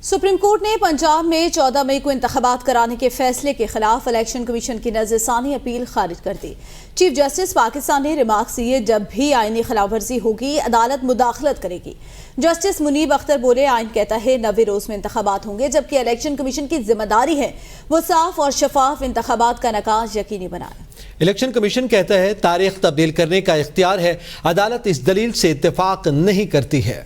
Supreme court نے پنجاب میں 14 مئی کو انتخابات کرانے کے فیصلے کے خلاف الیکشن کمیشن کی نظر ثانی اپیل خارج کر دی۔ چیف جسٹس پاکستان نے ریمارکس دیے، جب بھی آئینی خلاف ورزی ہوگی عدالت مداخلت کرے گی۔ جسٹس منیب اختر بولے، آئین کہتا ہے 90 روز میں انتخابات ہوں گے، جبکہ الیکشن کمیشن کی ذمہ داری ہے وہ صاف اور شفاف انتخابات کا انعقاد یقینی بنائے۔ الیکشن کمیشن کہتا ہے تاریخ تبدیل کرنے کا اختیار ہے، عدالت اس دلیل سے اتفاق نہیں کرتی ہے۔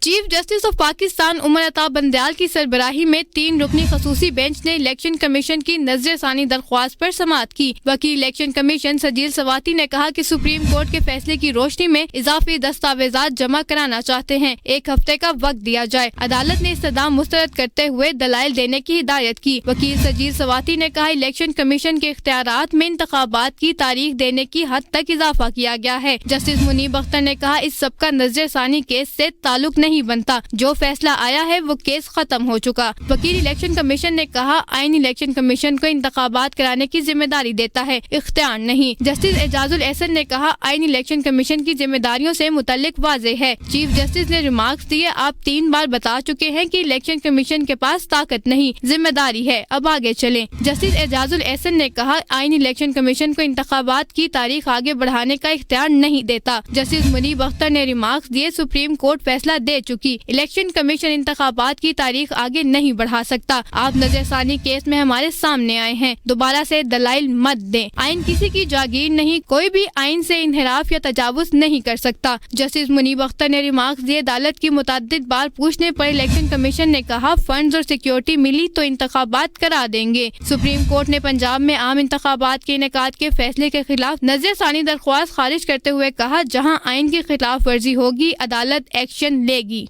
Chief justice of Pakistan Umar Ata Bandial کی سربراہی میں 3 رکنی خصوصی بینچ نے الیکشن کمیشن کی نظر ثانی درخواست پر سماعت کی۔ وکیل الیکشن کمیشن سجیل سواتی نے کہا کہ سپریم کورٹ کے فیصلے کی روشنی میں اضافی دستاویزات جمع کرانا چاہتے ہیں، 1 ہفتے کا وقت دیا جائے۔ عدالت نے استدعا مسترد کرتے ہوئے دلائل دینے کی ہدایت کی۔ وکیل سجیل سواتی نے کہا الیکشن کمیشن کے اختیارات میں انتخابات کی تاریخ دینے کی حد تک اضافہ کیا گیا ہے۔ جسٹس منیب اختر نے کہا اس سب کا نظر ثانی کیس سے تعلق نہیں بنتا، جو فیصلہ آیا ہے وہ کیس ختم ہو چکا۔ وکیل الیکشن کمیشن نے کہا آئین الیکشن کمیشن کو انتخابات کرانے کی ذمہ داری دیتا ہے، اختیار نہیں۔ جسٹس اعجاز الاحسن نے کہا آئین الیکشن کمیشن کی ذمہ داریوں سے متعلق واضح ہے۔ چیف جسٹس نے ریمارکس دیے، آپ 3 بار بتا چکے ہیں کہ الیکشن کمیشن کے پاس طاقت نہیں، ذمہ داری ہے، اب آگے چلیں۔ جسٹس اعجاز الاحسن نے کہا آئین الیکشن کمیشن کو انتخابات کی تاریخ آگے بڑھانے کا اختیار نہیں دیتا۔ جسٹس منیب اختر نے ریمارکس دیے، سپریم کورٹ فیصلہ دے چکی، الیکشن کمیشن انتخابات کی تاریخ آگے نہیں بڑھا سکتا۔ آپ نظر ثانی کیس میں ہمارے سامنے آئے ہیں، دوبارہ سے دلائل مت دیں۔ آئین کسی کی جاگیر نہیں، کوئی بھی آئین سے انحراف یا تجاوز نہیں کر سکتا۔ جسٹس منیب اختر نے ریمارکس دیے، عدالت کی متعدد بار پوچھنے پر الیکشن کمیشن نے کہا فنڈز اور سیکیورٹی ملی تو انتخابات کرا دیں گے۔ سپریم کورٹ نے پنجاب میں عام انتخابات کے انعقاد کے فیصلے کے خلاف نظر ثانی درخواست خارج کرتے ہوئے کہا جہاں آئین کی خلاف ورزی ہوگی عدالت ایکشن لے گی۔